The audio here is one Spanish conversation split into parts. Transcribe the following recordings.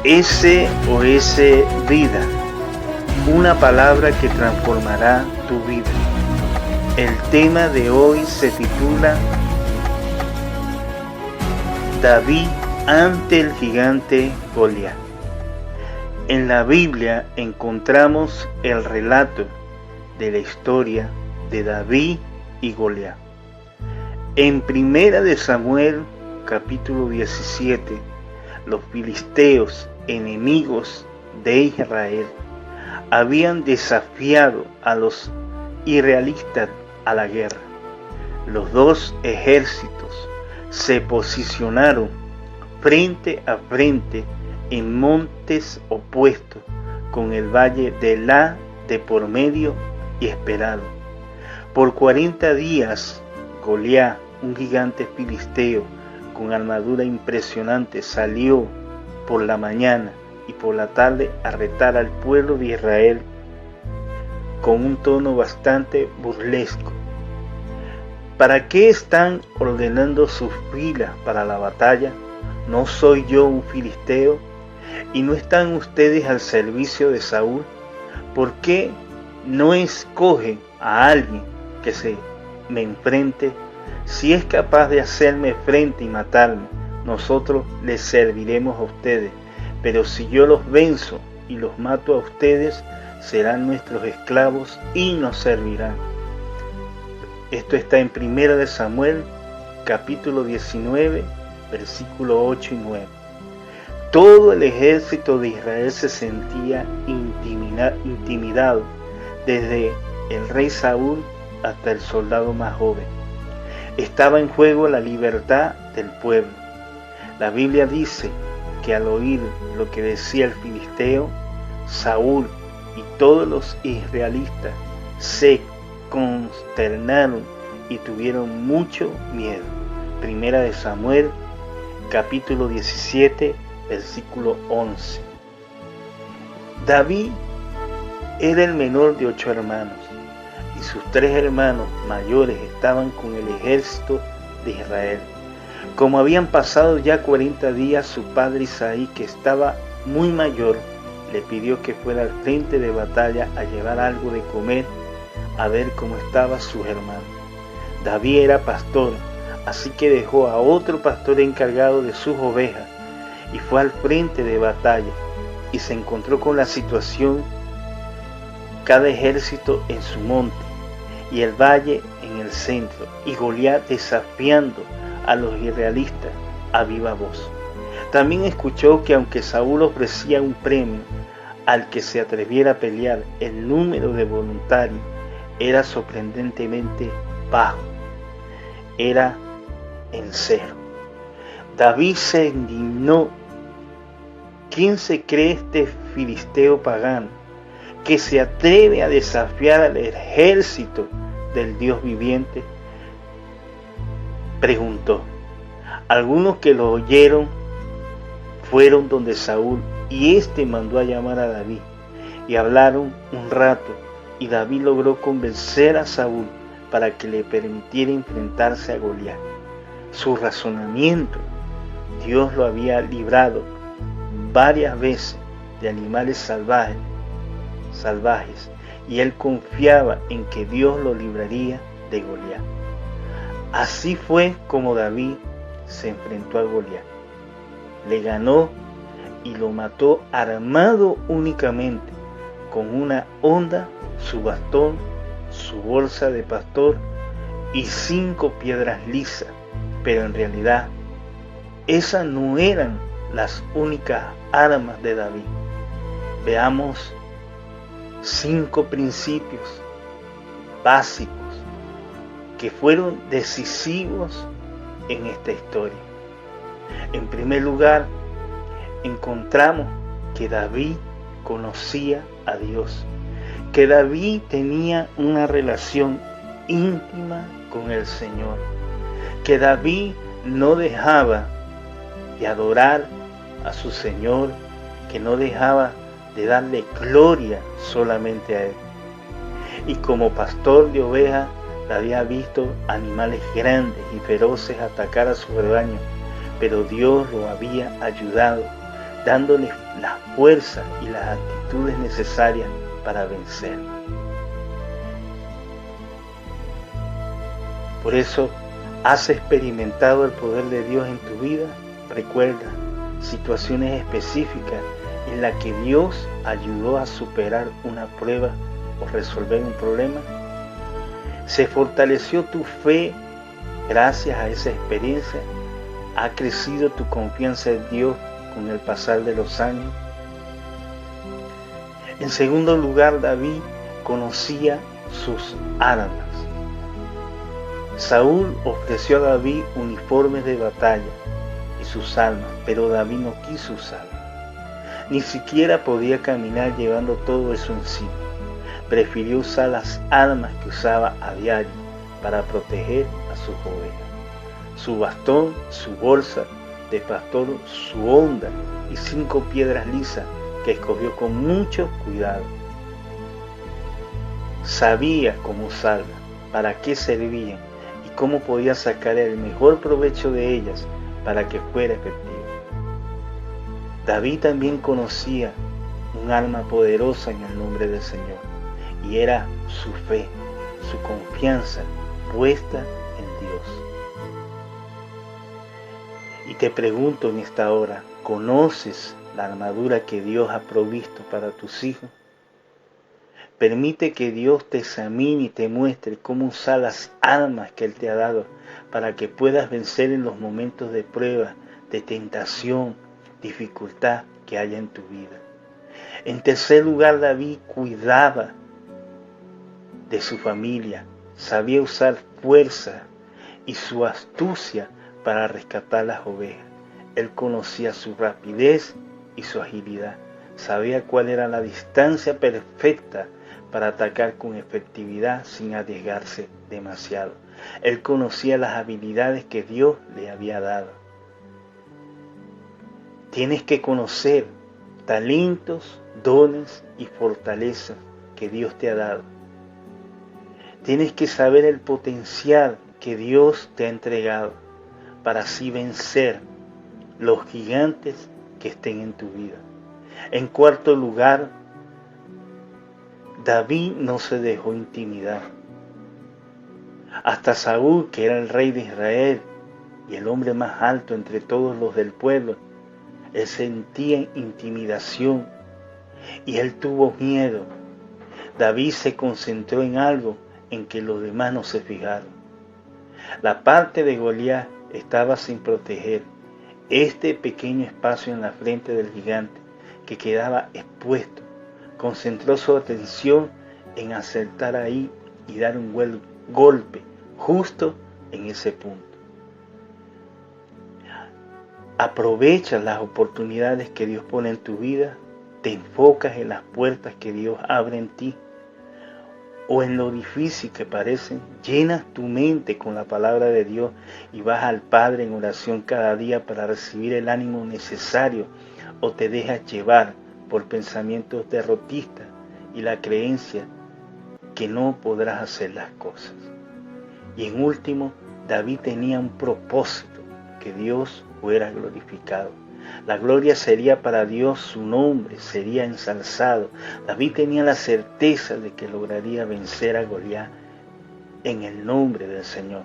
SOS Vida, una palabra que transformará tu vida. El tema de hoy se titula David ante el gigante Goliat. En la Biblia encontramos el relato de la historia de David y Goliat. En Primera de Samuel, capítulo 17, los filisteos, enemigos de Israel, habían desafiado a los israelitas a la guerra. Los dos ejércitos se posicionaron frente a frente en montes opuestos, con el valle de Elá de por medio y esperaron. Por 40 días, Goliat, un gigante filisteo con armadura impresionante, salió por la mañana y por la tarde a retar al pueblo de Israel con un tono bastante burlesco. ¿Para qué están ordenando sus filas para la batalla? ¿No soy yo un filisteo? ¿Y no están ustedes al servicio de Saúl? ¿Por qué no escogen a alguien que se me enfrente? Si es capaz de hacerme frente y matarme, nosotros les serviremos a ustedes. Pero si yo los venzo y los mato a ustedes, serán nuestros esclavos y nos servirán. Esto está en 1 de Samuel, capítulo 19, versículos 8 y 9. Todo el ejército de Israel se sentía intimidado, desde el rey Saúl hasta el soldado más joven. Estaba en juego la libertad del pueblo. La Biblia dice que al oír lo que decía el filisteo, Saúl y todos los israelitas se consternaron y tuvieron mucho miedo. 1 de Samuel, capítulo 17, versículo 11. David era el menor de 8 hermanos, y sus 3 hermanos mayores estaban con el ejército de Israel. Como habían pasado ya 40 días, su padre Isaí, que estaba muy mayor, le pidió que fuera al frente de batalla a llevar algo de comer, a ver cómo estaban sus hermanos. David era pastor, así que dejó a otro pastor encargado de sus ovejas y fue al frente de batalla, y se encontró con la situación: cada ejército en su monte y el valle en el centro, y Goliat desafiando a los israelitas a viva voz. También escuchó que aunque Saúl ofrecía un premio al que se atreviera a pelear, el número de voluntarios era sorprendentemente bajo, era en 0. David se indignó. ¿Quién se cree este filisteo pagano que se atreve a desafiar al ejército del Dios viviente? Preguntó. Algunos que lo oyeron fueron donde Saúl, y éste mandó a llamar a David, y hablaron un rato, y David logró convencer a Saúl para que le permitiera enfrentarse a Goliat. Su razonamiento: Dios lo había librado varias veces de animales salvajes, y él confiaba en que Dios lo libraría de Goliat. Así fue como David se enfrentó a Goliat. Le ganó y lo mató armado únicamente con una honda, su bastón, su bolsa de pastor y 5 piedras lisas. Pero en realidad esas no eran las únicas armas de David. Veamos 5 principios básicos que fueron decisivos en esta historia. En primer lugar, encontramos que David conocía a Dios, que David tenía una relación íntima con el Señor, que David no dejaba de adorar a su Señor, que no dejaba de darle gloria solamente a Él. Y como pastor de ovejas, había visto animales grandes y feroces atacar a su rebaño, pero Dios lo había ayudado dándoles la fuerza y las actitudes necesarias para vencer. Por eso, ¿has experimentado el poder de Dios en tu vida? Recuerda situaciones específicas en las que Dios ayudó a superar una prueba o resolver un problema. ¿Se fortaleció tu fe gracias a esa experiencia? ¿Ha crecido tu confianza en Dios con el pasar de los años? En segundo lugar, David conocía sus armas. Saúl ofreció a David uniformes de batalla y sus armas, pero David no quiso usarlas. Ni siquiera podía caminar llevando todo eso encima. Prefirió usar las armas que usaba a diario para proteger a sus ovejas. Su bastón, su bolsa de pastor, su honda y 5 piedras lisas que escogió con mucho cuidado. Sabía cómo usarlas, para qué servían y cómo podía sacar el mejor provecho de ellas para que fuera efectivo. David también conocía un arma poderosa en el nombre del Señor, y era su fe, su confianza puesta en Dios. Y te pregunto en esta hora, ¿conoces la armadura que Dios ha provisto para tus hijos? Permite que Dios te examine y te muestre cómo usar las armas que Él te ha dado para que puedas vencer en los momentos de prueba, de tentación, dificultad que haya en tu vida. En tercer lugar, David cuidaba de su familia, sabía usar fuerza y su astucia para rescatar las ovejas. Él conocía su rapidez y su agilidad, sabía cuál era la distancia perfecta para atacar con efectividad sin arriesgarse demasiado. Él conocía las habilidades que Dios le había dado. Tienes que conocer talentos, dones y fortalezas que Dios te ha dado. Tienes que saber el potencial que Dios te ha entregado para así vencer los gigantes que estén en tu vida. En cuarto lugar, David no se dejó intimidar. Hasta Saúl, que era el rey de Israel y el hombre más alto entre todos los del pueblo, él sentía intimidación y él tuvo miedo. David se concentró en algo en que los demás no se fijaron. La parte de Goliat estaba sin proteger. Este pequeño espacio en la frente del gigante que quedaba expuesto concentró su atención en acertar ahí y dar un buen golpe justo en ese punto. Aprovecha las oportunidades que Dios pone en tu vida, te enfocas en las puertas que Dios abre en ti o en lo difícil que parecen, llenas tu mente con la palabra de Dios y vas al Padre en oración cada día para recibir el ánimo necesario, o te dejas llevar por pensamientos derrotistas y la creencia que no podrás hacer las cosas. Y en último, David tenía un propósito, que Dios fuera glorificado. La gloria sería para Dios, su nombre sería ensalzado. David tenía la certeza de que lograría vencer a Goliat en el nombre del Señor.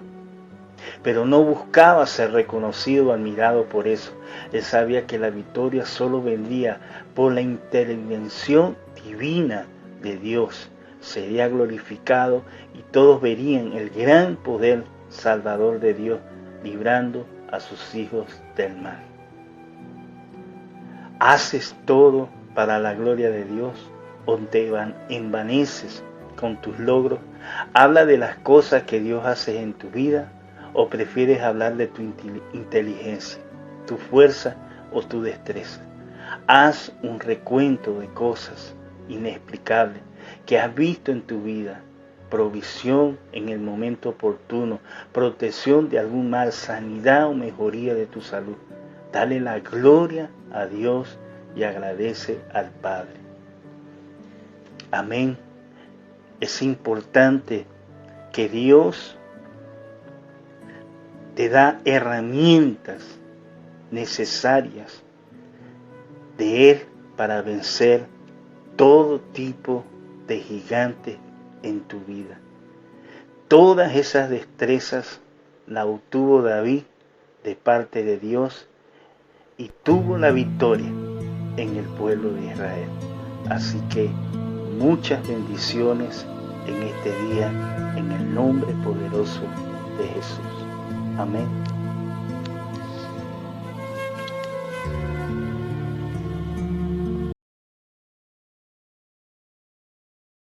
Pero no buscaba ser reconocido o admirado por eso. Él sabía que la victoria solo vendría por la intervención divina de Dios. Sería glorificado y todos verían el gran poder salvador de Dios librando a sus hijos del mal. ¿Haces todo para la gloria de Dios o te envaneces con tus logros? ¿Habla de las cosas que Dios hace en tu vida o prefieres hablar de tu inteligencia, tu fuerza o tu destreza? Haz un recuento de cosas inexplicables que has visto en tu vida: provisión en el momento oportuno, protección de algún mal, sanidad o mejoría de tu salud. Dale la gloria a Dios y agradece al Padre. Amén. Es importante que Dios te da herramientas necesarias de Él para vencer todo tipo de gigantes en tu vida. Todas esas destrezas las obtuvo David de parte de Dios y tuvo la victoria en el pueblo de Israel. Así que muchas bendiciones en este día, en el nombre poderoso de Jesús. Amén.